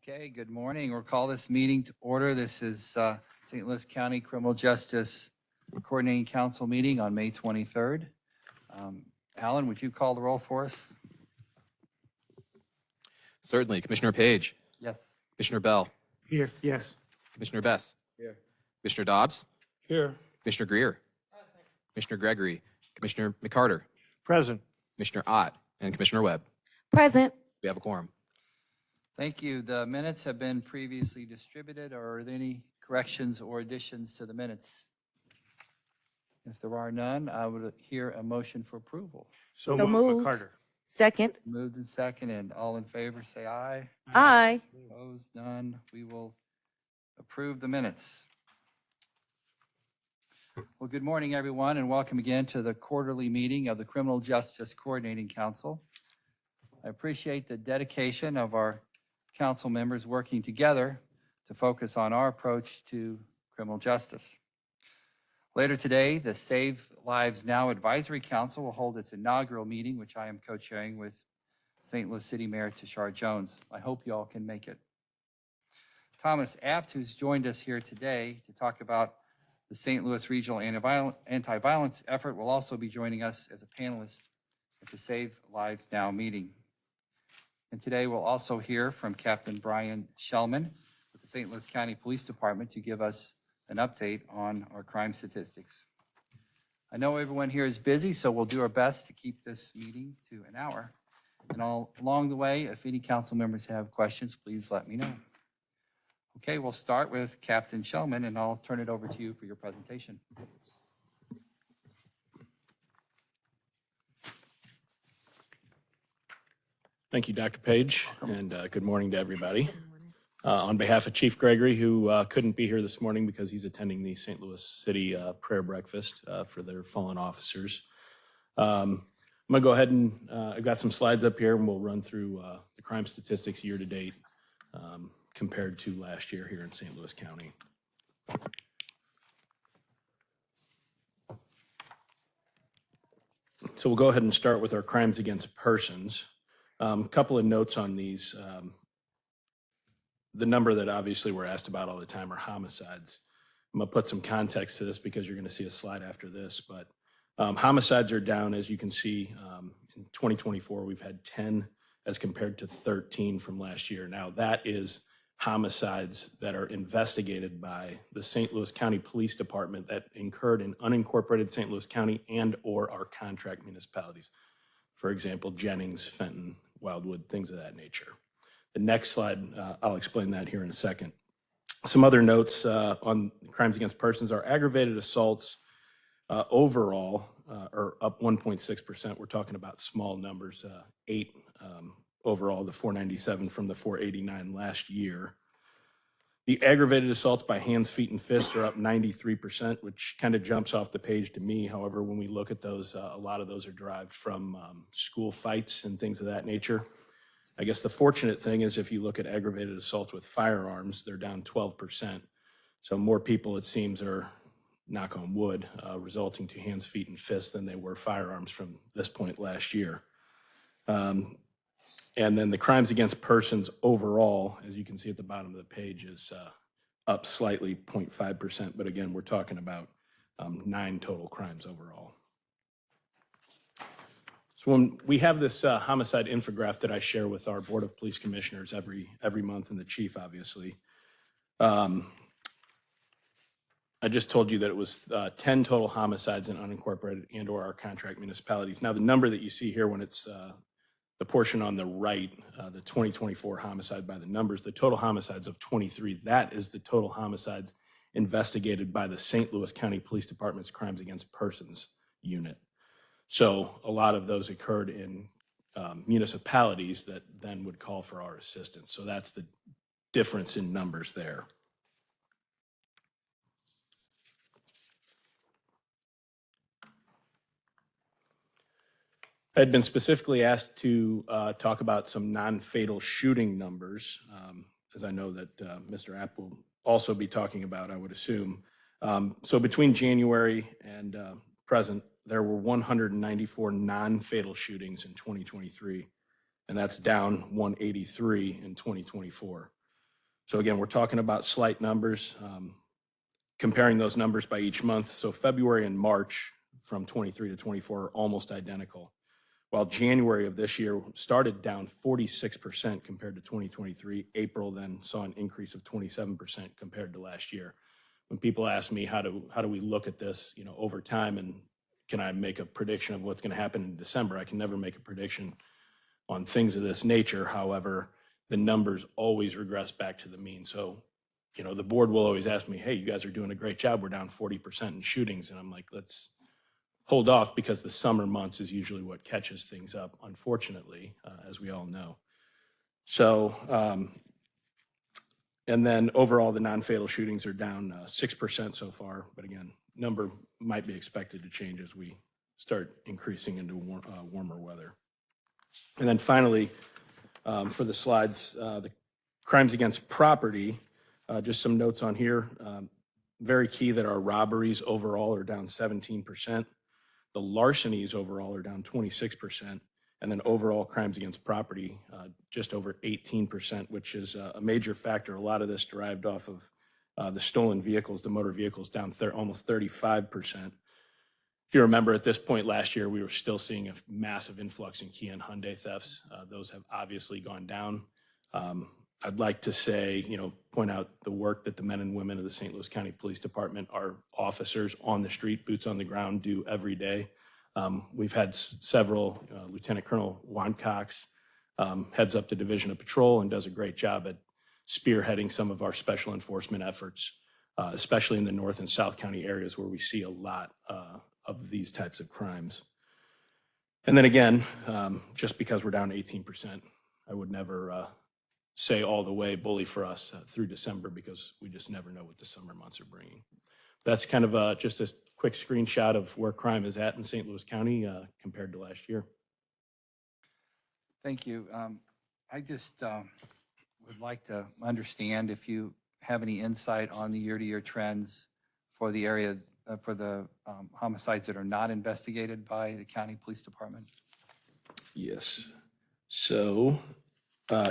Okay, good morning. We'll call this meeting to order. This is St. Louis County Criminal Justice Coordinating Council meeting on May 23rd. Alan, would you call the roll for us? Certainly. Commissioner Page, Yes. Commissioner Bell, Here, yes. Commissioner Bess, Here. Commissioner Dobbs, Here. Commissioner Greer, Commissioner Gregory, Commissioner McCarter, Present. Commissioner Ott, and Commissioner Webb. Present. We have a quorum. Thank you. The minutes have been previously distributed. Are there any corrections or additions to the minutes? If there are none, I would hear a motion for approval. So So moved, moved. McCarter. Second. Moved and seconded. All in favor, say aye. Aye. Opposed, none. We will approve the minutes. Well, good morning, everyone, and welcome again to the quarterly meeting of the Criminal Justice Coordinating Council. I appreciate the dedication of our council members working together to focus on our approach to criminal justice. Later today, the Save Lives Now Advisory Council will hold its inaugural meeting, which I am co-chairing with St. Louis City Mayor Tashar Jones. I hope you all can make it. Thomas Apt, who's joined us here today to talk about the St. Louis Regional Anti-Violence effort, will also be joining us as a panelist at the Save Lives Now meeting. And today we'll also hear from Captain Brian Shellman with the St. Louis County Police Department to give us an update on our crime statistics. I know everyone here is busy, so we'll do our best to keep this meeting to an hour. And along the way, if any council members have questions, please let me know. Okay, we'll start with Captain Shellman, and I'll turn it over to you for your presentation. Thank you, Dr. Page, and good morning to everybody. On behalf of Chief Gregory, who couldn't be here this morning because he's attending the St. Louis City prayer breakfast for their fallen officers. I'm going to go ahead and I've got some slides up here, and we'll run through the crime statistics year to date compared to last year here in St. Louis County. So we'll go ahead and start with our crimes against persons. A couple of notes on these. The number that obviously we're asked about all the time are homicides. I'm going to put some context to this because you're going to see a slide after this, but homicides are down. As you can see, in 2024, we've had 10 as compared to 13 from last year. Now, that is homicides that are investigated by the St. Louis County Police Department that incurred in unincorporated St. Louis County and or our contract municipalities. For example, Jennings, Fenton, Wildwood, things of that nature. The next slide, I'll explain that here in a second. Some other notes on crimes against persons are aggravated assaults overall are up 1.6%. We're talking about small numbers, 8 overall, the 497 from the 489 last year. The aggravated assaults by hands, feet, and fists are up 93%, which kind of jumps off the page to me. However, when we look at those, a lot of those are derived from school fights and things of that nature. I guess the fortunate thing is if you look at aggravated assaults with firearms, they're down 12%. So more people, it seems, are, knock on wood, resulting to hands, feet, and fists than they were firearms from this point last year. And then the crimes against persons overall, as you can see at the bottom of the page, is up slightly, 0.5%. But again, we're talking about 9 total crimes overall. So when we have this homicide infographic that I share with our Board of Police Commissioners every month, and the chief, obviously, I just told you that it was 10 total homicides in unincorporated and or our contract municipalities. Now, the number that you see here when it's the portion on the right, the 2024 homicide by the numbers, the total homicides of 23, that is the total homicides investigated by the St. Louis County Police Department's Crimes Against Persons unit. So a lot of those occurred in municipalities that then would call for our assistance. So that's the difference in numbers there. I had been specifically asked to talk about some non-fatal shooting numbers, as I know that Mr. Apt will also be talking about, I would assume. So between January and present, there were 194 non-fatal shootings in 2023, and that's down 183 in 2024. So again, we're talking about slight numbers, comparing those numbers by each month. So February and March from 23 to 24 are almost identical, while January of this year started down 46% compared to 2023. April then saw an increase of 27% compared to last year. When people ask me how do we look at this, over time, and can I make a prediction of what's going to happen in December? I can never make a prediction on things of this nature. However, the numbers always regress back to the mean. So, the board will always ask me, hey, you guys are doing a great job. We're down 40% in shootings. And I'm like, let's hold off, because the summer months is usually what catches things up, unfortunately, as we all know. So, and then overall, the non-fatal shootings are down 6% so far. But again, number might be expected to change as we start increasing into warmer weather. And then finally, for the slides, the crimes against property, just some notes on here. Very key that our robberies overall are down 17%. The larcenies overall are down 26%, and then overall crimes against property just over 18%, which is a major factor. A lot of this derived off of the stolen vehicles, the motor vehicles, down almost 35%. If you remember, at this point last year, we were still seeing a massive influx in Kia and Hyundai thefts. Those have obviously gone down. I'd like to say, point out the work that the men and women of the St. Louis County Police Department, our officers on the street, boots on the ground, do every day. We've had several, Lieutenant Colonel Juan Cox heads up the Division of Patrol and does a great job at spearheading some of our special enforcement efforts, especially in the North and South County areas where we see a lot of these types of crimes. And then again, just because we're down 18%, I would never say all the way bully for us through December, because we just never know what the summer months are bringing. That's kind of just a quick screenshot of where crime is at in St. Louis County compared to last year. Thank you. I just would like to understand if you have any insight on the year-to-year trends for the area, for the homicides that are not investigated by the county police department. Yes. So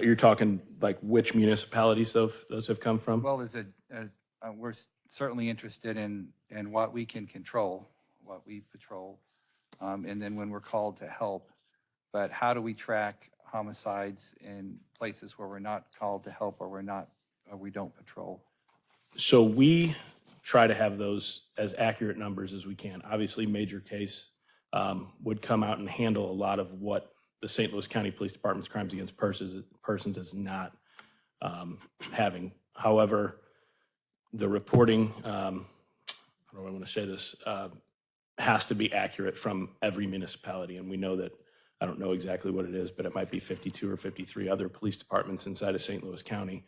you're talking like which municipalities those have come from? Well, we're certainly interested in what we can control, what we patrol, and then when we're called to help. But how do we track homicides in places where we're not called to help, or we don't patrol? So we try to have those as accurate numbers as we can. Obviously, major case would come out and handle a lot of what the St. Louis County Police Department's crimes against persons is not having. However, the reporting, how do I want to say this, has to be accurate from every municipality. And we know that, I don't know exactly what it is, but it might be 52 or 53 other police departments inside of St. Louis County.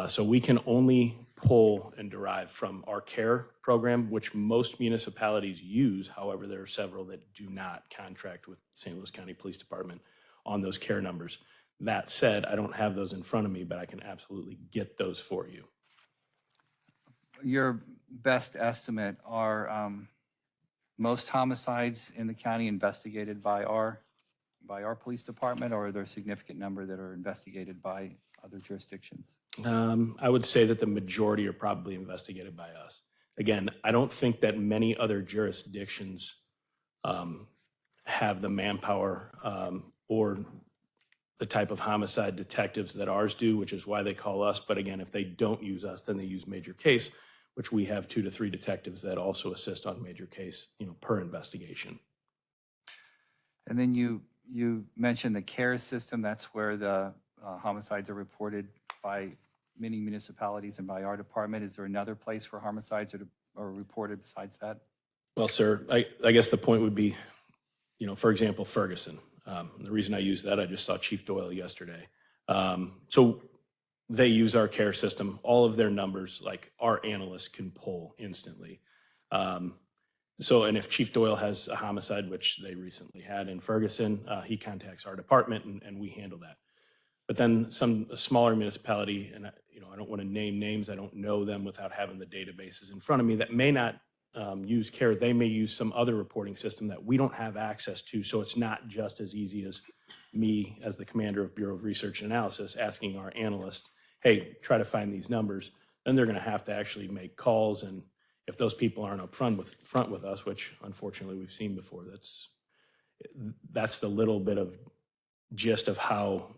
So we can only pull and derive from our CARE program, which most municipalities use. However, there are several that do not contract with St. Louis County Police Department on those CARE numbers. That said, I don't have those in front of me, but I can absolutely get those for you. Your best estimate, are most homicides in the county investigated by our police department, or are there a significant number that are investigated by other jurisdictions? I would say that the majority are probably investigated by us. Again, I don't think that many other jurisdictions have the manpower or the type of homicide detectives that ours do, which is why they call us. But again, if they don't use us, then they use major case, which we have 2 to 3 detectives that also assist on major case, per investigation. And then you mentioned the CARE system. That's where the homicides are reported by many municipalities and by our department. Is there another place where homicides are reported besides that? Well, sir, I guess the point would be, for example, Ferguson. The reason I use that, I just saw Chief Doyle yesterday. So they use our CARE system. All of their numbers, like our analysts can pull instantly. And if Chief Doyle has a homicide, which they recently had in Ferguson, he contacts our department and we handle that. But then a smaller municipality, and I don't want to name names, I don't know them without having the databases in front of me, that may not use CARE. They may use some other reporting system that we don't have access to. So it's not just as easy as me, as the commander of Bureau of Research and Analysis, asking our analyst, hey, try to find these numbers, then they're going to have to actually make calls. And if those people aren't up front with us, which unfortunately we've seen before, that's the little bit of gist of how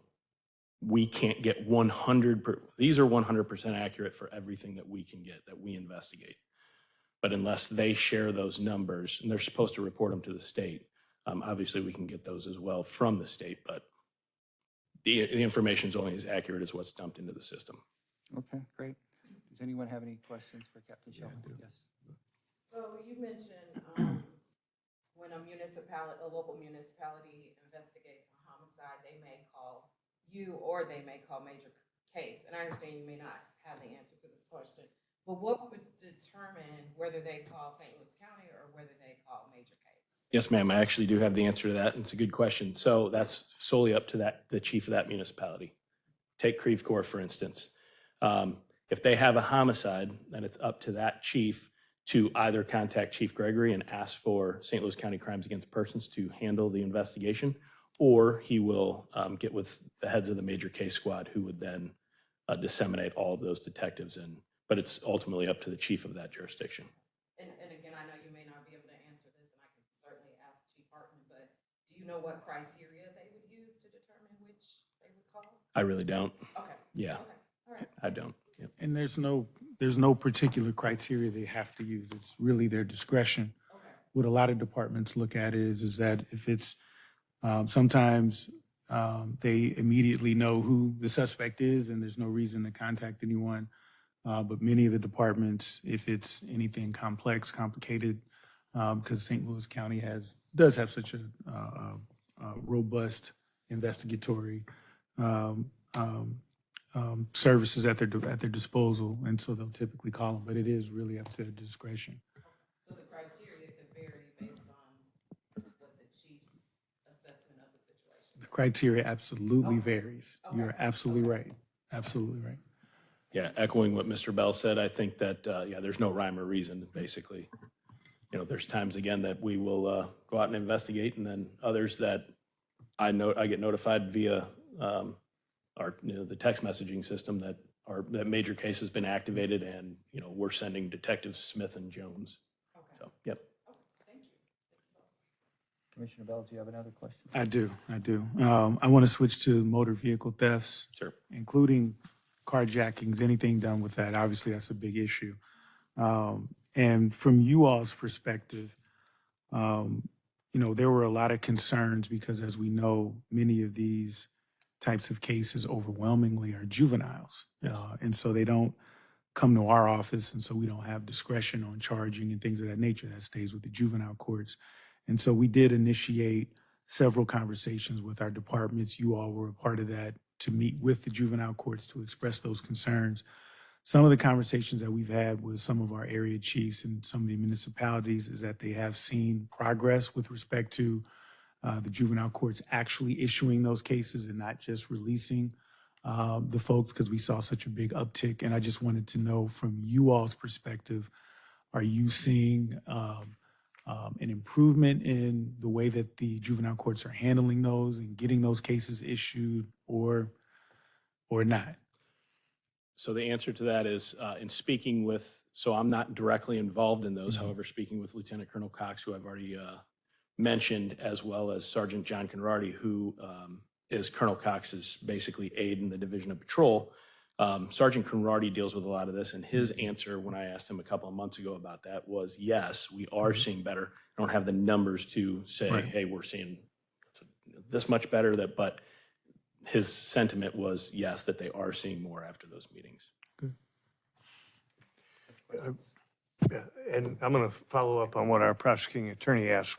we can't get 100%. These are 100% accurate for everything that we can get, that we investigate. But unless they share those numbers, and they're supposed to report them to the state, obviously we can get those as well from the state, but the information is only as accurate as what's dumped into the system. Okay, great. Does anyone have any questions for Captain Shelton? Yes. So you mentioned when a local municipality investigates a homicide, they may call you or they may call major case. And I understand you may not have the answer to this question, but what would determine whether they call St. Louis County or whether they call major case? Yes, ma'am. I actually do have the answer to that, and it's a good question. So that's solely up to the chief of that municipality. Take Creve Coeur, for instance. If they have a homicide, then it's up to that chief to either contact Chief Gregory and ask for St. Louis County Crimes Against Persons to handle the investigation, or he will get with the heads of the major case squad, who would then disseminate all of those detectives in. But it's ultimately up to the chief of that jurisdiction. And again, I know you may not be able to answer this, and I can certainly ask Chief Hartman, but do you know what criteria they would use to determine which they would call? I really don't. Okay. Yeah, Okay. All right. I don't. Yep. And there's no particular criteria they have to use. It's really their discretion. Okay. What a lot of departments look at is that if it's sometimes they immediately know who the suspect is and there's no reason to contact anyone. But many of the departments, if it's anything complicated, because St. Louis County does have such a robust investigatory services at their disposal, and so they'll typically call them. But it is really up to their discretion. So the criteria could vary based on what the chief's assessment of the situation. The criteria absolutely Okay. varies. Okay. You're absolutely right. Absolutely right. Yeah, echoing what Mr. Bell said, I think that, there's no rhyme or reason, basically. There's times, again, that we will go out and investigate, and then others that I get notified via the text messaging system that major case has been activated, and, we're sending Detectives Smith and Jones. Okay. So, yep. Okay. Thank you. Commissioner Bell, do you have another question? I do. I want to switch to motor vehicle thefts, Sure. including carjackings, anything done with that. Obviously, that's a big issue. And from you all's perspective, there were a lot of concerns because, as we know, many of these types of cases overwhelmingly are juveniles. And so they don't come to our office, and so we don't have discretion on charging and things of that nature. That stays with the juvenile courts. And so we did initiate several conversations with our departments. You all were a part of that, to meet with the juvenile courts to express those concerns. Some of the conversations that we've had with some of our area chiefs and some of the municipalities is that they have seen progress with respect to the juvenile courts actually issuing those cases and not just releasing the folks, because we saw such a big uptick. And I just wanted to know, from you all's perspective, are you seeing an improvement in the way that the juvenile courts are handling those and getting those cases issued, or not? So the answer to that is, in speaking with, so I'm not directly involved in those, however, speaking with Lieutenant Colonel Cox, who I've already mentioned, as well as Sergeant John Conradi, who is Colonel Cox's basically aide in the Division of Patrol. Sergeant Conradi deals with a lot of this, and his answer when I asked him a couple of months ago about that was, yes, we are seeing better. I don't have the numbers to say, Right. hey, we're seeing this much better, but his sentiment was, yes, that they are seeing more after those meetings. Yeah, and I'm going to follow up on what our prosecuting attorney asked.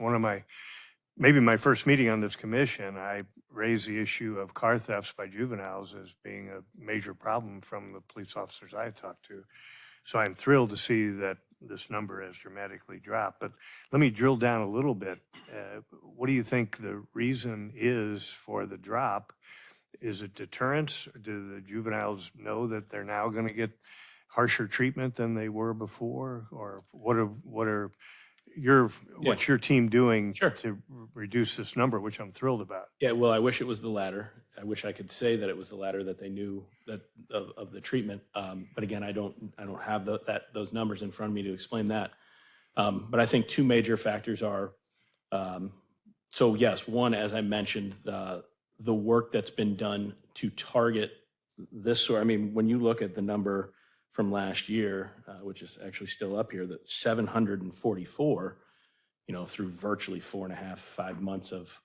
Maybe my first meeting on this commission, I raised the issue of car thefts by juveniles as being a major problem from the police officers I talked to. So I'm thrilled to see that this number has dramatically dropped. But let me drill down a little bit. What do you think the reason is for the drop? Is it deterrence? Do the juveniles know that they're now going to get harsher treatment than they were before? Or what are what's your team doing Sure. to reduce this number, which I'm thrilled about? Yeah, well, I wish it was the latter. I wish I could say that it was the latter, that they knew that of the treatment. But again, I don't have those numbers in front of me to explain that. But I think two major factors are, so yes, one, as I mentioned, the work that's been done to target this sort. I mean, when you look at the number from last year, which is actually still up here, that 744, through virtually 4.5, 5 months of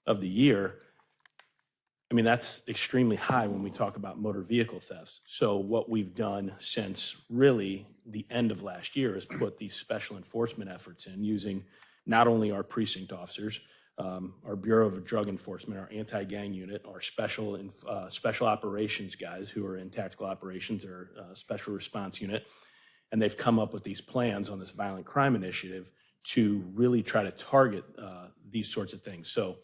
the year. I mean, that's extremely high when we talk about motor vehicle thefts. So what we've done since really the end of last year is put these special enforcement efforts in using not only our precinct officers, our Bureau of Drug Enforcement, our anti-gang unit, our special operations guys who are in tactical operations or special response unit. And they've come up with these plans on this violent crime initiative to really try to target these sorts of things. So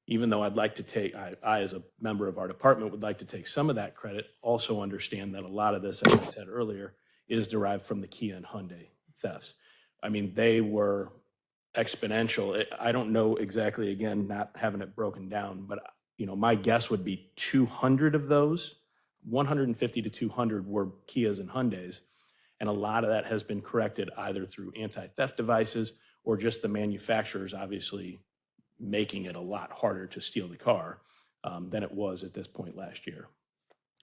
even though I'd like to take, I as a member of our department would like to take some of that credit, also understand that a lot of this, as I said earlier, is derived from the Kia and Hyundai thefts. I mean, they were exponential. I don't know exactly, again, not having it broken down, but my guess would be 200 of those, 150 to 200 were Kias and Hyundais. And a lot of that has been corrected either through anti-theft devices or just the manufacturers obviously making it a lot harder to steal the car than it was at this point last year.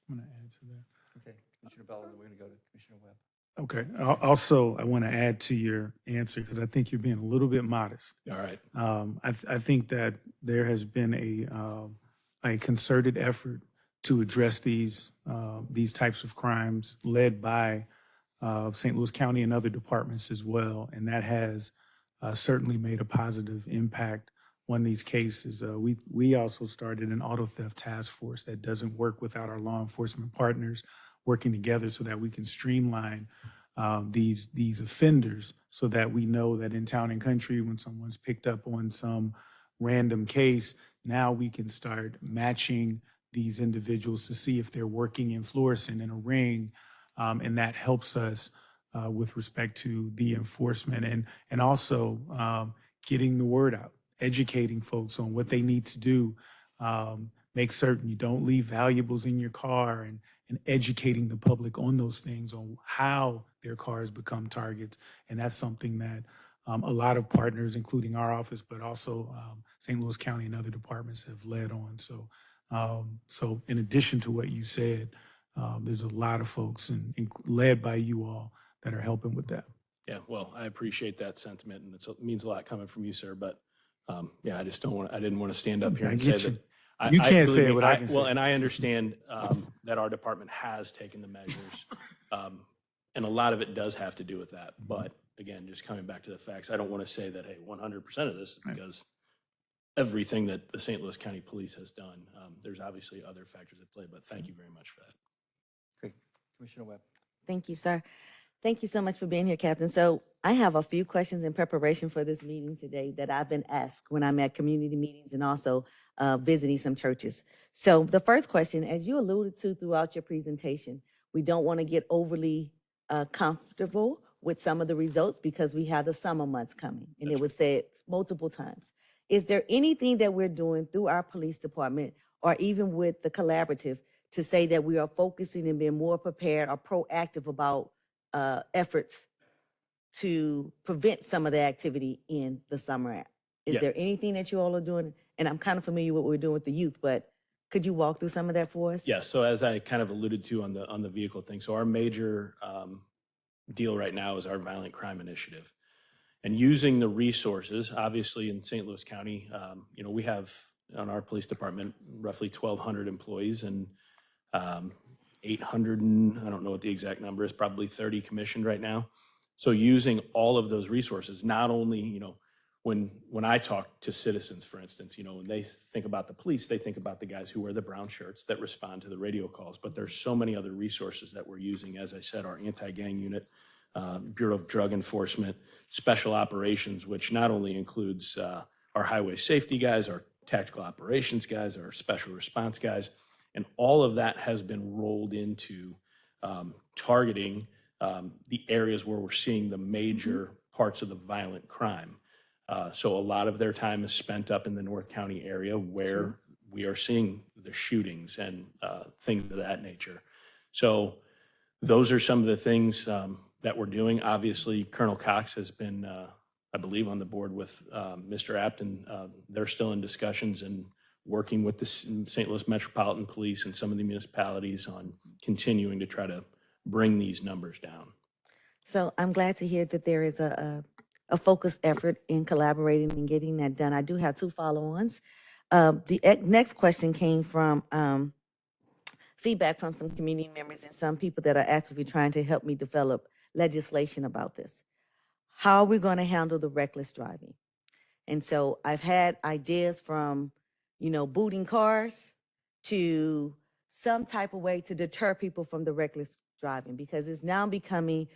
I'm going to add to that. Okay, Commissioner Bell, we're going to go to Commissioner Webb. Okay. Also, I want to add to your answer because I think you're being a little bit modest. All right. I think that there has been a concerted effort to address these types of crimes led by St. Louis County and other departments as well, and that has certainly made a positive impact on these cases. We also started an auto theft task force that doesn't work without our law enforcement partners working together so that we can streamline these offenders so that we know that in town and country, when someone's picked up on some random case, now we can start matching these individuals to see if they're working in Florissant in a ring, and that helps us with respect to the enforcement and also getting the word out, educating folks on what they need to do, make certain you don't leave valuables in your car, and educating the public on those things, on how their cars become targets. And that's something that a lot of partners, including our office, but also St. Louis County and other departments have led on. So in addition to what you said, there's a lot of folks led by you all that are helping with that. Yeah, well, I appreciate that sentiment, and it means a lot coming from you, sir. But yeah, I didn't want to stand up here and say that. You can't say believe me, what I can say. Well, and I understand that our department has taken the measures, and a lot of it does have to do with that. But again, just coming back to the facts, I don't want to say that, hey, 100% of this is because everything that the St. Louis County Police has done. There's obviously other factors at play, but thank you very much for that. Great. Commissioner Webb. Thank you, sir. Thank you so much for being here, Captain. So I have a few questions in preparation for this meeting today that I've been asked when I'm at community meetings and also visiting some churches. So the first question, as you alluded to throughout your presentation, we don't want to get overly comfortable with some of the results because we have the summer months coming, and it was said multiple times. Is there anything that we're doing through our police department or even with the collaborative to say that we are focusing and being more prepared or proactive about efforts to prevent some of the activity in the summer? Is Yeah. there anything that you all are doing? And I'm kind of familiar with what we're doing with the youth, but could you walk through some of that for us? Yes. So as I kind of alluded to on the vehicle thing, so our major deal right now is our violent crime initiative, and using the resources. Obviously, in St. Louis County, we have on our police department roughly 1,200 employees and 800, and I don't know what the exact number is, probably 30 commissioned right now. So using all of those resources, not only, when I talk to citizens, for instance, when they think about the police, they think about the guys who wear the brown shirts that respond to the radio calls. But there's so many other resources that we're using. As I said, our anti-gang unit, Bureau of Drug Enforcement, special operations, which not only includes our highway safety guys, our tactical operations guys, our special response guys, and all of that has been rolled into targeting the areas where we're seeing the major parts of the violent crime. So a lot of their time is spent up in the North County area where we are seeing the shootings and things of that nature. So those are some of the things that we're doing. Obviously, Colonel Cox has been, I believe, on the board with Mr. Apton. They're still in discussions and working with the St. Louis Metropolitan Police and some of the municipalities on continuing to try to bring these numbers down. So I'm glad to hear that there is a focused effort in collaborating and getting that done. I do have two follow-ons. Next question came from feedback from some community members and some people that are actively trying to help me develop legislation about this. How are we going to handle the reckless driving? And so I've had ideas from, booting cars to some type of way to deter people from the reckless driving, because it's now becoming,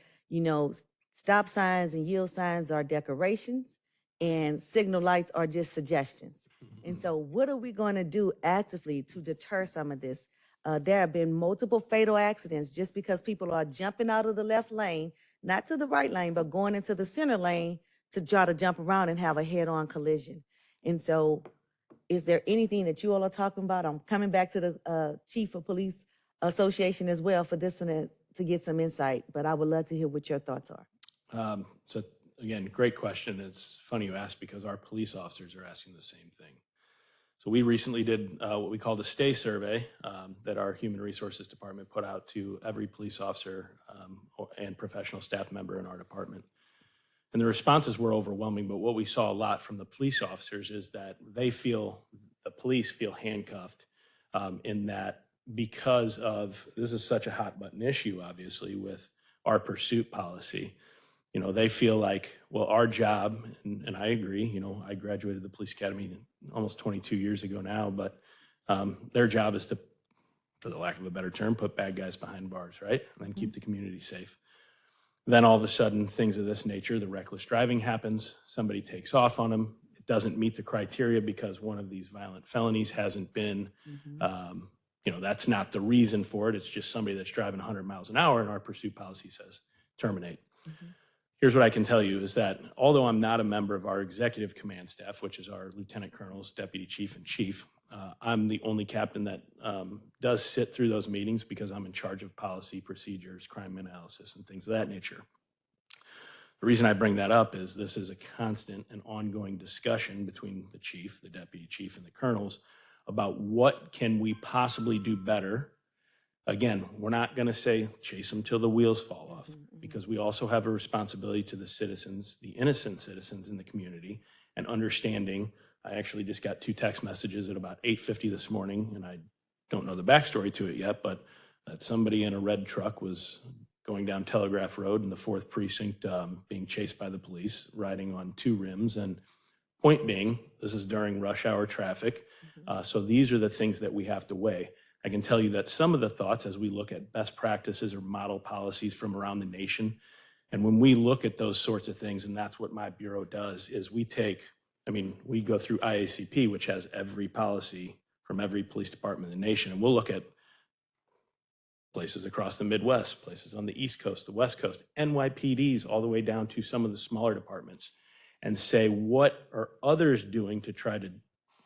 stop signs and yield signs are decorations and signal lights are just suggestions. And so what are we going to do actively to deter some of this? There have been multiple fatal accidents just because people are jumping out of the left lane, not to the right lane, but going into the center lane to try to jump around and have a head-on collision. And so is there anything that you all are talking about? I'm coming back to the Chief of Police Association as well for this one to get some insight, but I would love to hear what your thoughts are. So again, great question. It's funny you asked because our police officers are asking the same thing. So we recently did what we call the STAY survey that our Human Resources Department put out to every police officer and professional staff member in our department. And the responses were overwhelming, but what we saw a lot from the police officers is that the police feel handcuffed in that because of, this is such a hot button issue, obviously, with our pursuit policy. They feel like, well, our job, and I agree, I graduated the police academy almost 22 years ago now, but their job is to, for the lack of a better term, put bad guys behind bars, right? And then keep the community safe. Then all of a sudden, things of this nature, the reckless driving happens, somebody takes off on them, it doesn't meet the criteria because one of these violent felonies hasn't been, that's not the reason for it. It's just somebody that's driving 100 miles an hour, and our pursuit policy says terminate. Here's what I can tell you is that although I'm not a member of our executive command staff, which is our lieutenant colonels, deputy chief, and chief, I'm the only captain that does sit through those meetings because I'm in charge of policy, procedures, crime analysis, and things of that nature. The reason I bring that up is this is a constant and ongoing discussion between the chief, the deputy chief, and the colonels about what can we possibly do better. Again, we're not going to say chase them till the wheels fall off, because we also have a responsibility to the citizens, the innocent citizens in the community, and understanding. I actually just got 2 text messages at about 8:50 this morning, and I don't know the backstory to it yet, but that somebody in a red truck was going down Telegraph Road in the 4th Precinct being chased by the police, riding on 2 rims. And point being, this is during rush hour traffic. So these are the things that we have to weigh. I can tell you that some of the thoughts as we look at best practices or model policies from around the nation, and when we look at those sorts of things, and that's what my bureau does, is we go through IACP, which has every policy from every police department in the nation, and we'll look at places across the Midwest, places on the East Coast, the West Coast, NYPDs, all the way down to some of the smaller departments, and say, what are others doing to try to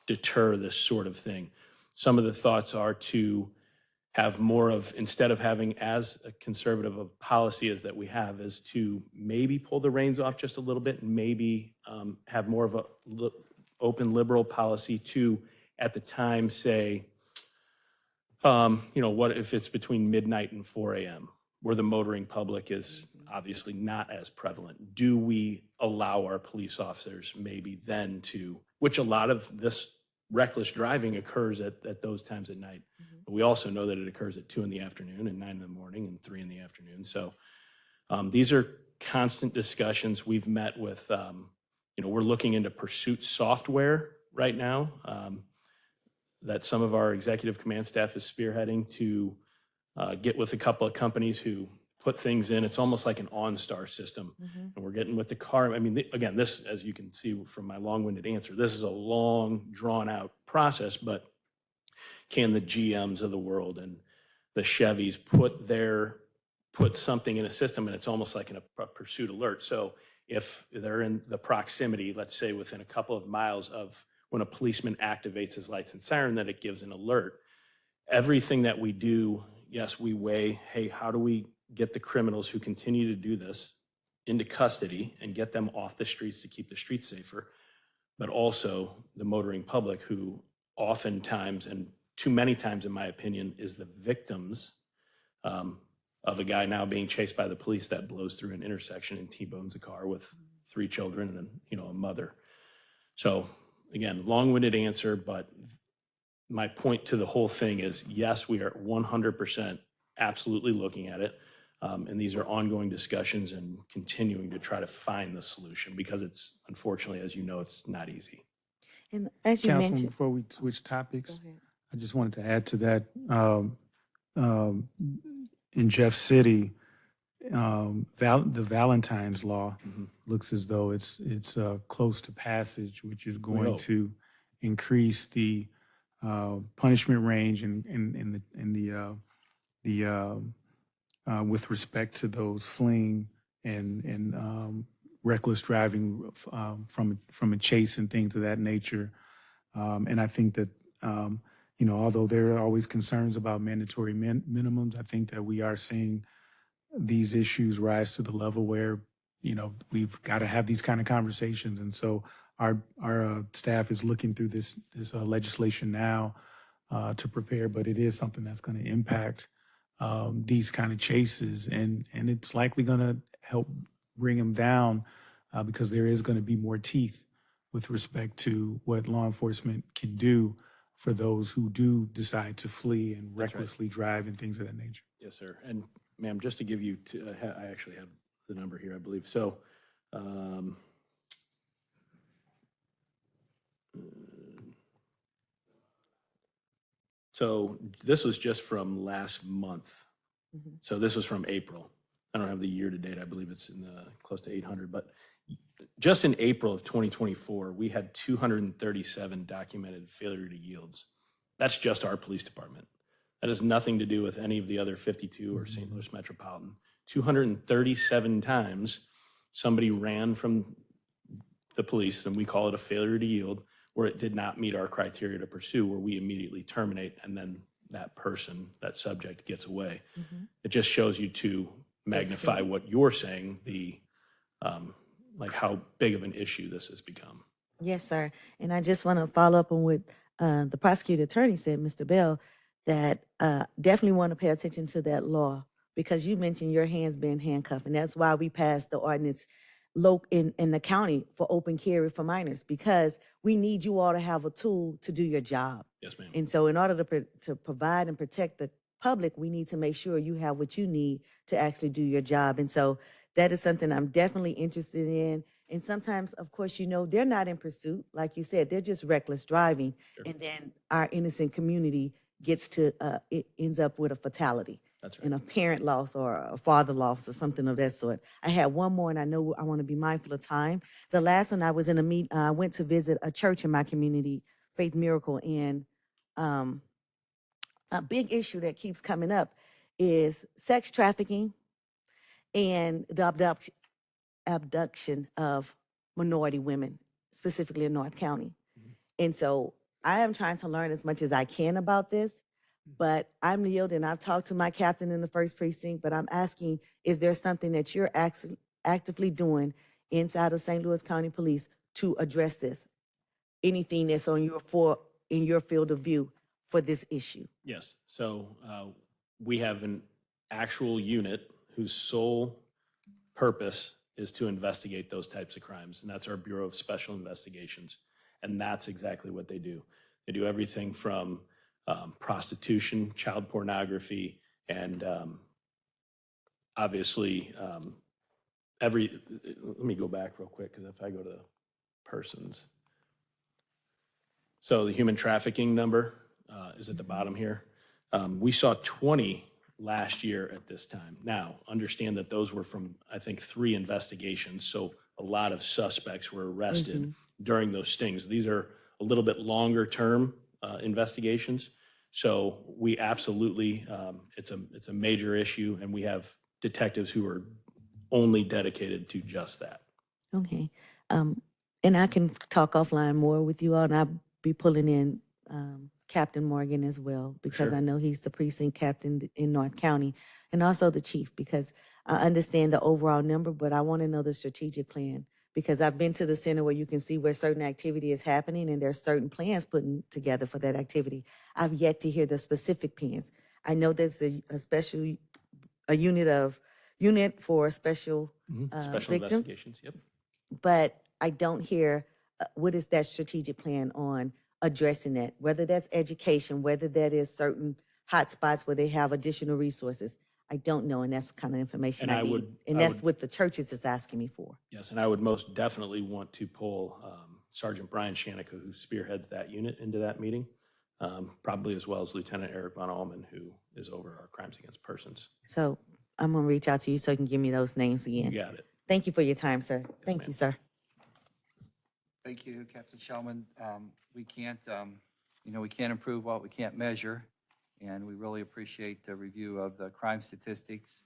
deter this sort of thing? Some of the thoughts are to have more of, instead of having as a conservative of policy as that we have, is to maybe pull the reins off just a little bit and maybe have more of a open liberal policy to, at the time, say, what if it's between midnight and 4 a.m., where the motoring public is obviously not as prevalent? Do we allow our police officers maybe then to, which a lot of this reckless driving occurs at those times at night. But we also know that it occurs at 2 in the afternoon and 9 in the morning and 3 in the afternoon. So these are constant discussions. We've met with, we're looking into pursuit software right now that some of our executive command staff is spearheading to get with a couple of companies who put things in. It's almost like an OnStar system. And we're getting with the car. Again, this, as you can see from my long-winded answer, this is a long, drawn-out process, but can the GMs of the world and the Chevys put something in a system, and it's almost like a pursuit alert. So if they're in the proximity, let's say within a couple of miles of when a policeman activates his lights and siren, that it gives an alert. Everything that we do, yes, we weigh, hey, how do we get the criminals who continue to do this into custody and get them off the streets to keep the streets safer, but also the motoring public who oftentimes, and too many times in my opinion, is the victims of a guy now being chased by the police that blows through an intersection and T-bones a car with 3 children and, a mother. So again, long-winded answer, but my point to the whole thing is, yes, we are 100% absolutely looking at it. And these are ongoing discussions and continuing to try to find the solution because it's, unfortunately, as you know, it's not easy. And as you Councilwoman, mentioned, before we switch topics, Go ahead. I just wanted to add to that. In Jeff City, the Valentine's Law Mhm. looks as though it's close to passage, which is We going hope. to increase the punishment range and with respect to those fleeing and reckless driving from a chase and things of that nature. And I think that although there are always concerns about mandatory minimums, I think that we are seeing these issues rise to the level where we've got to have these kind of conversations. And so our staff is looking through this legislation now to prepare, but it is something that's going to impact these kind of chases, and it's likely going to help bring them down because there is going to be more teeth with respect to what law enforcement can do for those who do decide to flee and That's right. recklessly drive and things of that nature. Yes, sir. And ma'am, just to give you, I actually have the number here, I believe. So, so this was just from last month. Mhm. So this was from April. I don't have the year to date. I believe it's in the close to 800, but just in April of 2024, we had 237 documented failure to yields. That's just our police department. That has nothing to do with any of the other 52 or St. Louis Metropolitan. 237 times somebody ran from the police, and we call it a failure to yield, where it did not meet our criteria to pursue, where we immediately terminate, and then that person, that subject gets away. Mhm. It just shows you to magnify what you're saying, like how big of an issue this has become. Yes, sir. And I just want to follow up on what the prosecutor attorney said, Mr. Bell, that definitely want to pay attention to that law because you mentioned your hands being handcuffed. And that's why we passed the ordinance in the county for open carry for minors, because we need you all to have a tool to do your job. Yes, ma'am. And so in order to provide and protect the public, we need to make sure you have what you need to actually do your job. And so that is something I'm definitely interested in. And sometimes, of course, they're not in pursuit. Like you said, they're just reckless driving. Sure. And then our innocent community it ends up with a fatality That's right. and a parent loss or a father loss or something of that sort. I had one more, and I know I want to be mindful of time. The last one, I was in a meet. I went to visit a church in my community, Faith Miracle, and a big issue that keeps coming up is sex trafficking and the abduction of minority women, specifically in North County. And so I am trying to learn as much as I can about this, but I'm yielding. I've talked to my captain in the 1st Precinct, but I'm asking, is there something that you're actively doing inside of St. Louis County Police to address this? Anything that's in your field of view for this issue? Yes. So we have an actual unit whose sole purpose is to investigate those types of crimes, and that's our Bureau of Special Investigations. And that's exactly what they do. They do everything from prostitution, child pornography, and obviously let me go back real quick, because if I go to persons. So the human trafficking number is at the bottom here. We saw 20 last year at this time. Now, understand that those were from, I think, 3 investigations. So a lot of suspects were arrested during those stings. These are a little bit longer term investigations. So we absolutely, it's a major issue, and we have detectives who are only dedicated to just that. Okay. And I can talk offline more with you all, and I'll be pulling in Captain Morgan as well, because Sure. I know he's the precinct captain in North County, and also the chief, because I understand the overall number, but I want to know the strategic plan, because I've been to the center where you can see where certain activity is happening, and there's certain plans putting together for that activity. I've yet to hear the specific plans. I know there's a unit for special Special victim, investigations, yep. but I don't hear what is that strategic plan on addressing that, whether that's education, whether that is certain hotspots where they have additional resources. I don't know, and that's the kind of information And I I need. would- And I that's would- what the churches is asking me for. Yes, and I would most definitely want to pull Sergeant Brian Shanica, who spearheads that unit, into that meeting, probably as well as Lieutenant Eric Von Allman, who is over our crimes against persons. So I'm gonna reach out to you so you can give me those names You again. got it. Thank you for your time, sir. Thank ma'am. you, sir. Thank you, Captain Shellman. We can't, we can't improve what we can't measure, and we really appreciate the review of the crime statistics,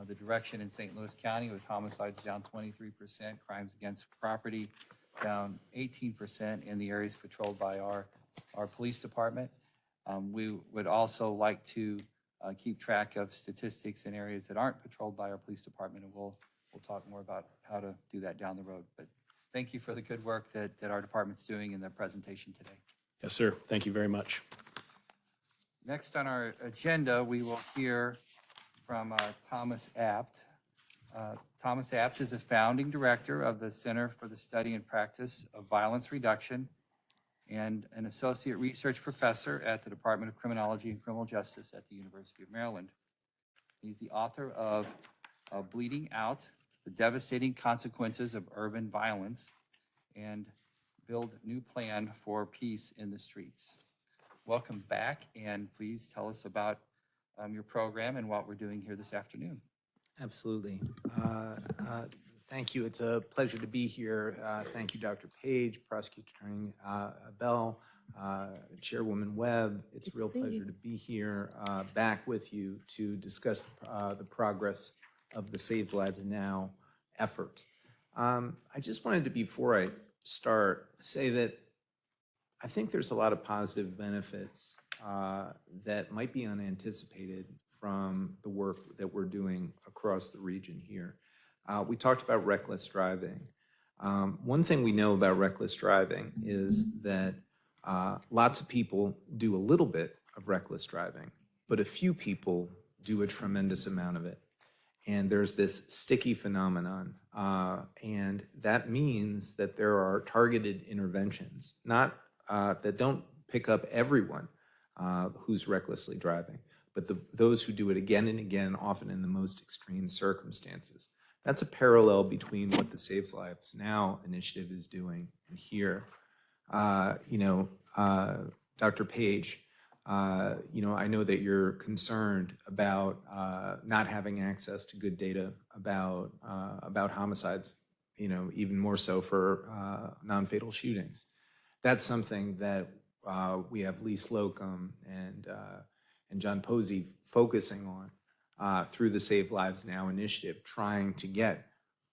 the direction in St. Louis County with homicides down 23%, crimes against property down 18% in the areas patrolled by our police department. We would also like to keep track of statistics in areas that aren't patrolled by our police department, and we'll talk more about how to do that down the road. But thank you for the good work that our department's doing in the presentation today. Yes, sir. Thank you very much. Next on our agenda, we will hear from Thomas Apt. Thomas Apt is the founding director of the Center for the Study and Practice of Violence Reduction and an associate research professor at the Department of Criminology and Criminal Justice at the University of Maryland. He's the author of Bleeding Out: The Devastating Consequences of Urban Violence and Build New Plan for Peace in the Streets. Welcome back, and please tell us about your program and what we're doing here this afternoon. Absolutely. Thank you. It's a pleasure to be here. Thank you, Dr. Page, Prosecutor Attorney Bell, Chairwoman Webb. It's a real pleasure to be here back with you to discuss the progress of the Save Lives Now effort. I just wanted to, before I start, say that I think there's a lot of positive benefits that might be unanticipated from the work that we're doing across the region here. We talked about reckless driving. One thing we know about reckless driving is that lots of people do a little bit of reckless driving, but a few people do a tremendous amount of it. And there's this sticky phenomenon, and that means that there are targeted interventions, not that don't pick up everyone who's recklessly driving, but those who do it again and again, often in the most extreme circumstances. That's a parallel between what the Save Lives Now initiative is doing and here. Dr. Page, I know that you're concerned about not having access to good data about homicides, even more so for non-fatal shootings. That's something that we have Lee Slocum and John Posey focusing on through the Save Lives Now initiative, trying to get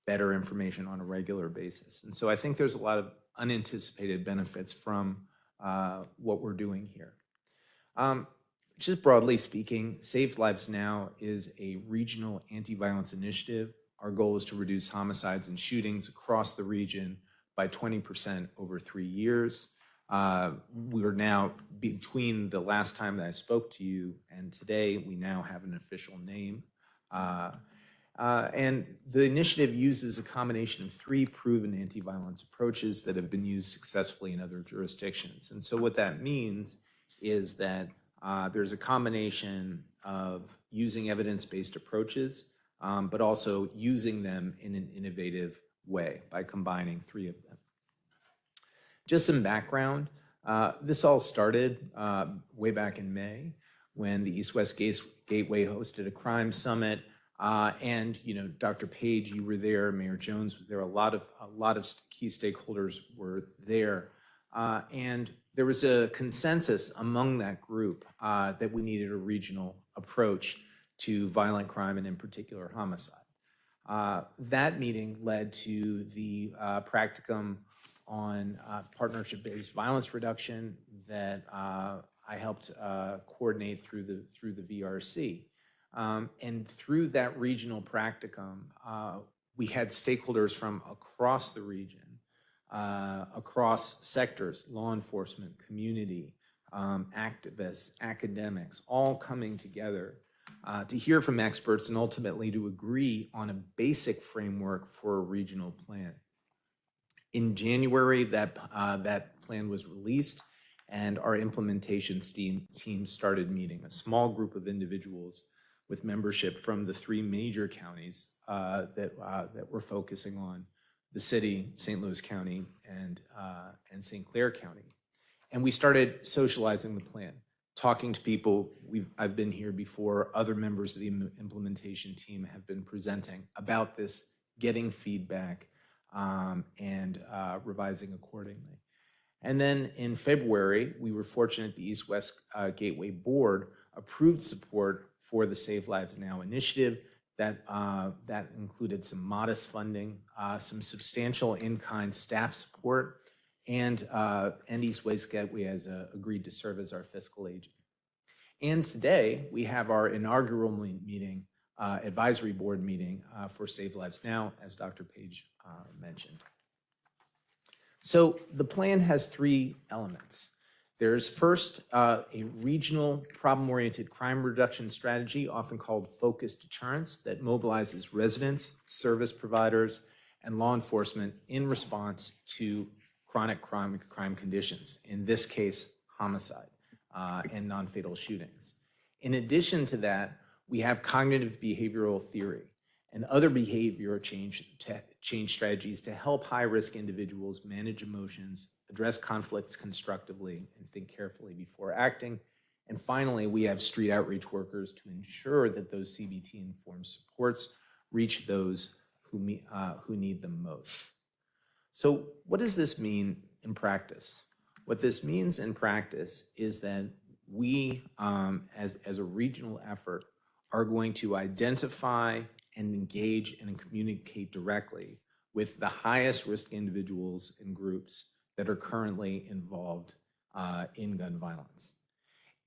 better information on a regular basis. And so I think there's a lot of unanticipated benefits from what we're doing here. Just broadly speaking, Save Lives Now is a regional anti-violence initiative. Our goal is to reduce homicides and shootings across the region by 20% over 3 years. We're now, between the last time that I spoke to you and today, we now have an official name. And the initiative uses a combination of 3 proven anti-violence approaches that have been used successfully in other jurisdictions. And so what that means is that there's a combination of using evidence-based approaches, but also using them in an innovative way by combining 3 of them. Just some background, this all started way back in May when the East-West Gateway hosted a crime summit. And Dr. Page, you were there, Mayor Jones was there, a lot of key stakeholders were there. And there was a consensus among that group that we needed a regional approach to violent crime and in particular homicide. That meeting led to the practicum on partnership-based violence reduction that I helped coordinate through the VRC. And through that regional practicum, we had stakeholders from across the region, across sectors, law enforcement, community, activists, academics, all coming together to hear from experts and ultimately to agree on a basic framework for a regional plan. In January, that plan was released, and our implementation team started meeting, a small group of individuals with membership from the 3 major counties that we're focusing on: the city, St. Louis County, and St. Clair County. And we started socializing the plan, talking to people. I've been here before. Other members of the implementation team have been presenting about this, getting feedback, and revising accordingly. And then in February, we were fortunate the East-West Gateway Board approved support for the Save Lives Now initiative. That included some modest funding, some substantial in-kind staff support, and East-West Gateway has agreed to serve as our fiscal agent. And today, we have our inaugural meeting, advisory board meeting for Save Lives Now, as Dr. Page mentioned. So the plan has 3 elements. There's first a regional problem-oriented crime reduction strategy, often called focused deterrence, that mobilizes residents, service providers, and law enforcement in response to chronic crime conditions, in this case, homicide and non-fatal shootings. In addition to that, we have cognitive behavioral theory and other behavior change strategies to help high-risk individuals manage emotions, address conflicts constructively, and think carefully before acting. And finally, we have street outreach workers to ensure that those CBT-informed supports reach those who need them most. So what does this mean in practice? What this means in practice is that we, as a regional effort, are going to identify and engage and communicate directly with the highest risk individuals and groups that are currently involved in gun violence.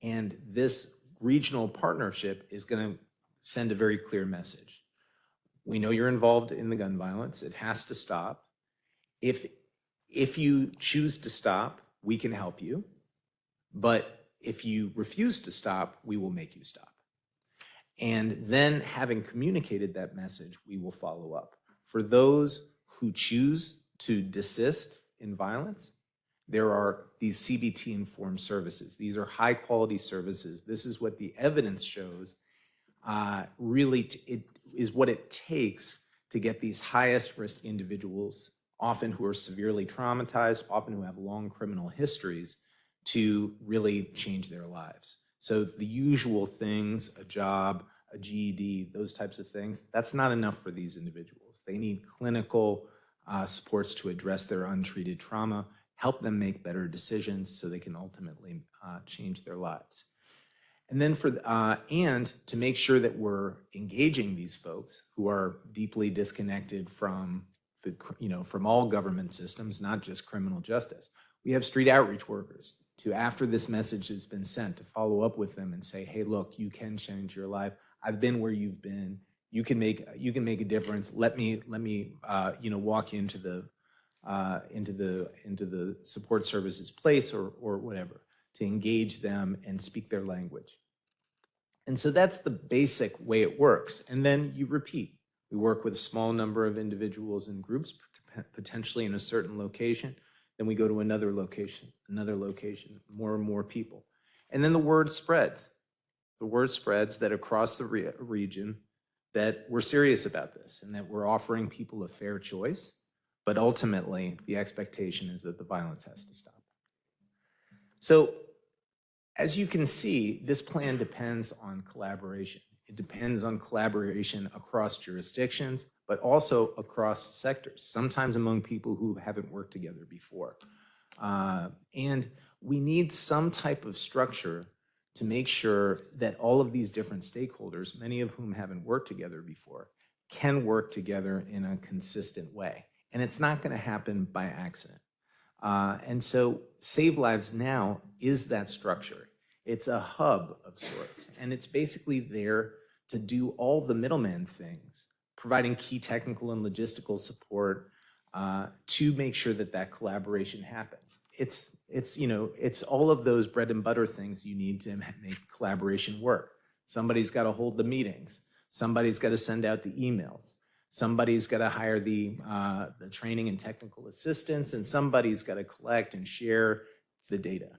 And this regional partnership is going to send a very clear message. We know you're involved in the gun violence. It has to stop. If you choose to stop, we can help you. But if you refuse to stop, we will make you stop. And then, having communicated that message, we will follow up. For those who choose to desist in violence, there are these CBT-informed services. These are high-quality services. This is what the evidence shows it is what it takes to get these highest-risk individuals, often who are severely traumatized, often who have long criminal histories, to really change their lives. So the usual things, a job, a GED, those types of things, that's not enough for these individuals. They need clinical supports to address their untreated trauma, help them make better decisions so they can ultimately change their lives. And then and to make sure that we're engaging these folks who are deeply disconnected from from all government systems, not just criminal justice. We have street outreach workers to, after this message has been sent, to follow up with them and say, hey, look, you can change your life. I've been where you've been. You can make a difference. Let me walk you into the support services place or whatever, to engage them and speak their language. And so that's the basic way it works. And then you repeat. We work with a small number of individuals and groups, potentially in a certain location. Then we go to another location, more and more people. And then the word spreads. The word spreads that across the region that we're serious about this and that we're offering people a fair choice. But ultimately, the expectation is that the violence has to stop. So as you can see, this plan depends on collaboration. It depends on collaboration across jurisdictions, but also across sectors, sometimes among people who haven't worked together before. And we need some type of structure to make sure that all of these different stakeholders, many of whom haven't worked together before, can work together in a consistent way. And it's not going to happen by accident. And so Save Lives Now is that structure. It's a hub of sorts, and it's basically there to do all the middleman things, providing key technical and logistical support to make sure that that collaboration happens. It's all of those bread and butter things you need to make collaboration work. Somebody's got to hold the meetings. Somebody's got to send out the emails. Somebody's got to hire the training and technical assistance, and somebody's got to collect and share the data.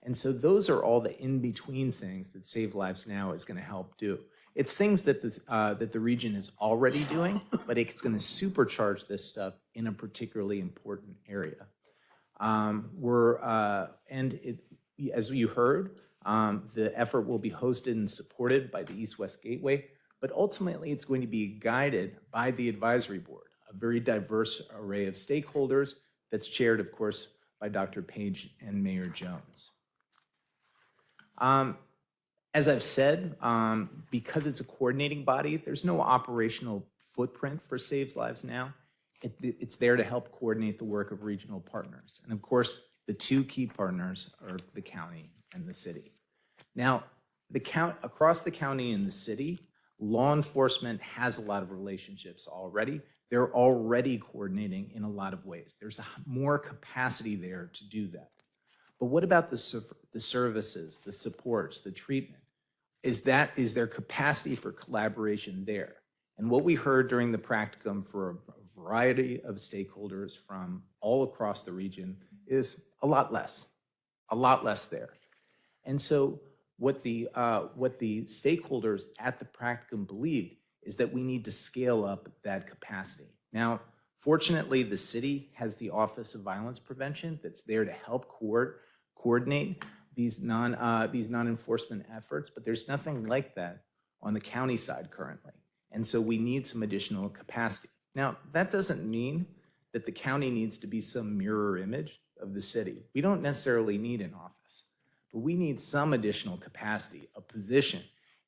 And so those are all the in-between things that Save Lives Now is going to help do. It's things that the region is already doing, but it's going to supercharge this stuff in a particularly important area. As you heard, the effort will be hosted and supported by the East-West Gateway, but ultimately it's going to be guided by the advisory board, a very diverse array of stakeholders that's chaired, of course, by Dr. Page and Mayor Jones. As I've said, because it's a coordinating body, there's no operational footprint for Save Lives Now. It's there to help coordinate the work of regional partners. And of course, the two key partners are the county and the city. Now, across the county and the city, law enforcement has a lot of relationships already. They're already coordinating in a lot of ways. There's more capacity there to do that. But what about the services, the supports, the treatment? Is there capacity for collaboration there? And what we heard during the practicum for a variety of stakeholders from all across the region is a lot less there. And so what the stakeholders at the practicum believed is that we need to scale up that capacity. Now, fortunately, the city has the Office of Violence Prevention that's there to help coordinate these non-enforcement efforts, but there's nothing like that on the county side currently. And so we need some additional capacity. Now, that doesn't mean that the county needs to be some mirror image of the city. We don't necessarily need an office, but we need some additional capacity, a position,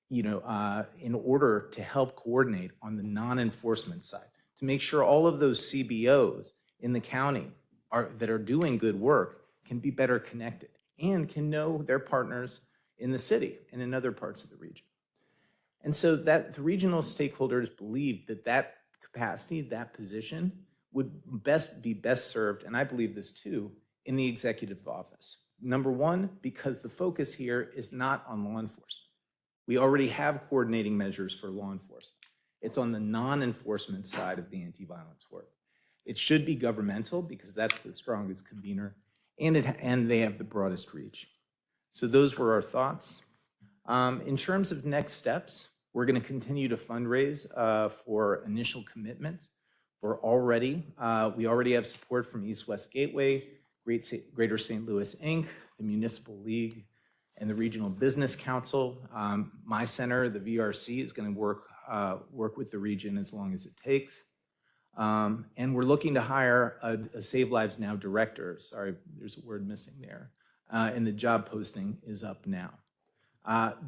in order to help coordinate on the non-enforcement side, to make sure all of those CBOs in the county that are doing good work can be better connected and can know their partners in the city and in other parts of the region. And so that the regional stakeholders believe that capacity, that position would be best served, and I believe this too, in the executive office. Number one, because the focus here is not on law enforcement. We already have coordinating measures for law enforcement. It's on the non-enforcement side of the anti-violence work. It should be governmental because that's the strongest convener, and they have the broadest reach. So those were our thoughts. In terms of next steps, we're going to continue to fundraise for initial commitment. We already have support from East-West Gateway, Greater St. Louis, Inc., the Municipal League, and the Regional Business Council. My center, the VRC, is going to work with the region as long as it takes. And we're looking to hire a Save Lives Now director. Sorry, there's a word missing there. And the job posting is up now.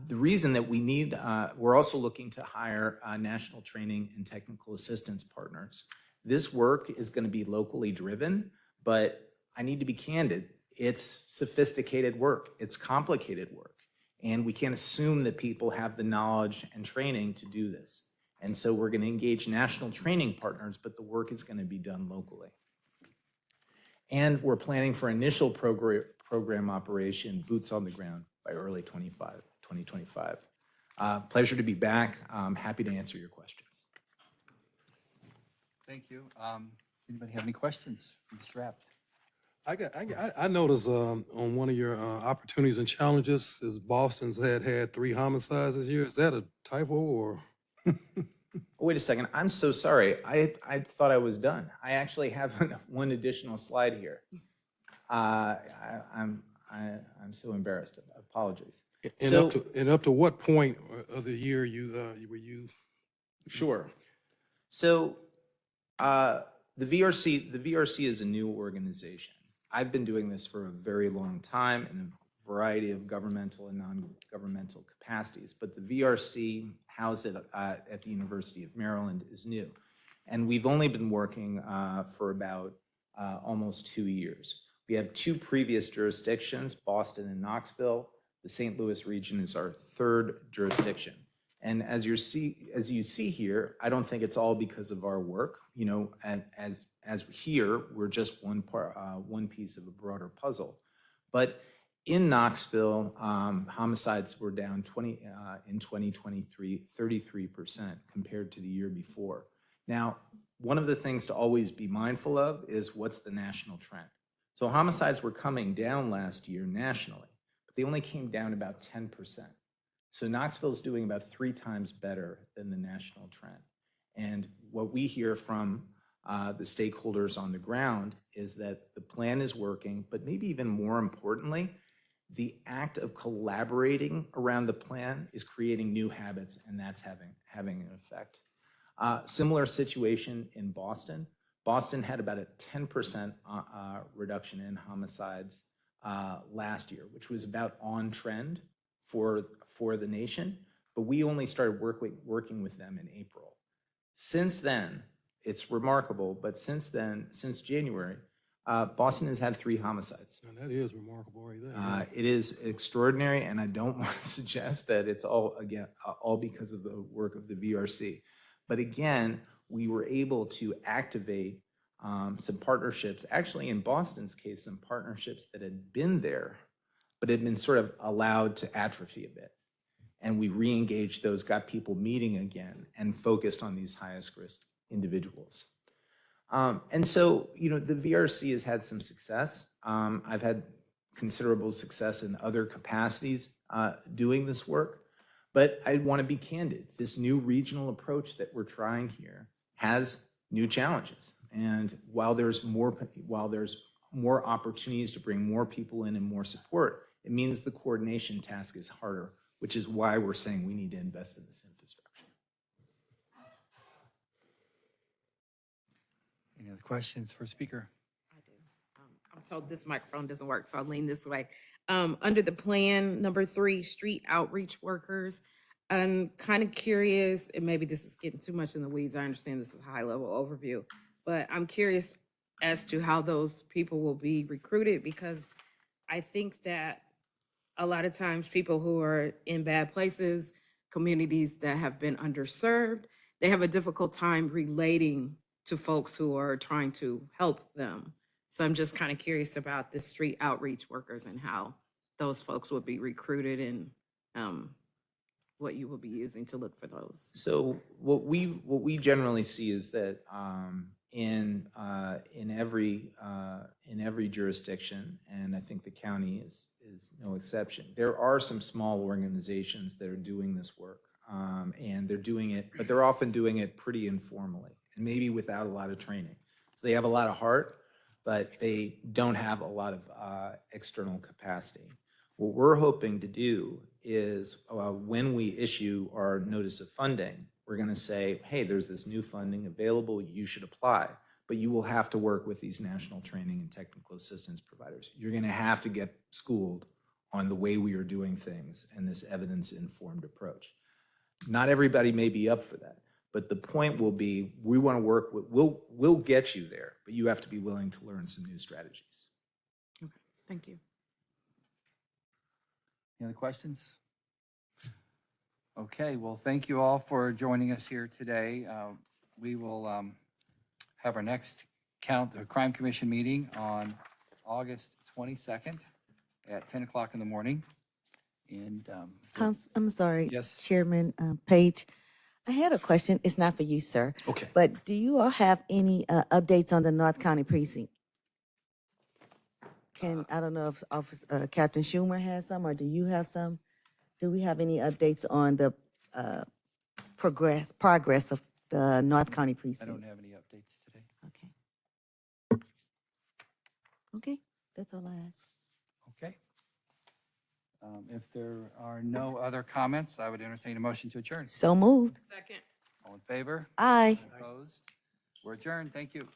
The reason that we're also looking to hire national training and technical assistance partners. This work is going to be locally driven, but I need to be candid. It's sophisticated work. It's complicated work. And we can't assume that people have the knowledge and training to do this. And so we're going to engage national training partners, but the work is going to be done locally. And we're planning for initial program operation, boots on the ground, by early 2025. Pleasure to be back. I'm happy to answer your questions. Thank you. Does anybody have any questions for Mr. Rapp? I noticed on one of your opportunities and challenges is Boston's had 3 homicides this year. Is that a typo or? Wait a second. I'm so sorry. I thought I was done. I actually have one additional slide here. I'm so embarrassed. Apologies. And up to what point of the year were you? Sure. So the VRC is a new organization. I've been doing this for a very long time and variety of governmental and non-governmental capacities. But the VRC housed at the University of Maryland is new. And we've only been working for about almost 2 years. We have 2 previous jurisdictions, Boston and Knoxville. The St. Louis region is our 3rd jurisdiction. And as you see here, I don't think it's all because of our work. You know, and as here, we're just one piece of a broader puzzle. But in Knoxville, homicides were down in 2023, 33% compared to the year before. Now, one of the things to always be mindful of is what's the national trend. So homicides were coming down last year nationally, but they only came down about 10%. So Knoxville's doing about 3 times better than the national trend. And what we hear from the stakeholders on the ground is that the plan is working, but maybe even more importantly, the act of collaborating around the plan is creating new habits, and that's having an effect. Similar situation in Boston. Boston had about a 10% reduction in homicides last year, which was about on trend for the nation, but we only started working with them in April. Since then, it's remarkable, but since then, since January, Boston has had 3 homicides. And that is remarkable right there. It is extraordinary, and I don't want to suggest that it's all because of the work of the VRC. But again, we were able to activate some partnerships, actually in Boston's case, some partnerships that had been there, but had been sort of allowed to atrophy a bit. And we re-engaged those, got people meeting again, and focused on these highest risk individuals. And so, you know, the VRC has had some success. I've had considerable success in other capacities doing this work, but I want to be candid. This new regional approach that we're trying here has new challenges. And while there's more opportunities to bring more people in and more support, it means the coordination task is harder, which is why we're saying we need to invest in this infrastructure. Any other questions for speaker? I do. I'm told this microphone doesn't work, so I'll lean this way. Under the plan, number 3, street outreach workers, I'm kind of curious, and maybe this is getting too much in the weeds. I understand this is a high-level overview, but I'm curious as to how those people will be recruited, because I think that a lot of times people who are in bad places, communities that have been underserved, they have a difficult time relating to folks who are trying to help them. So I'm just kind of curious about the street outreach workers and how those folks would be recruited and what you will be using to look for those. So what we generally see is that in every jurisdiction, and I think the county is no exception, there are some small organizations that are doing this work, and they're doing it, but they're often doing it pretty informally and maybe without a lot of training. So they have a lot of heart, but they don't have a lot of external capacity. What we're hoping to do is when we issue our notice of funding, we're going to say, hey, there's this new funding available, you should apply, but you will have to work with these national training and technical assistance providers. You're going to have to get schooled on the way we are doing things and this evidence-informed approach. Not everybody may be up for that, but the point will be, we want to work with, we'll get you there, but you have to be willing to learn some new strategies. Okay, thank you. Any other questions? Okay, well, thank you all for joining us here today. We will have our next Crime Commission meeting on August 22nd at 10 o'clock in the morning. And I'm sorry, Yes. Chairman Page. I had a question. It's not for you, sir. Okay. But do you all have any updates on the North County precinct? I don't know if Captain Schumer has some, or do you have some? Do we have any updates on the progress of the North County I precinct? don't have any updates today. Okay. Okay, that's all I ask. Okay. If there are no other comments, I would entertain a motion to adjourn. So moved. Second. All in favor? Aye. Opposed? We're adjourned. Thank you.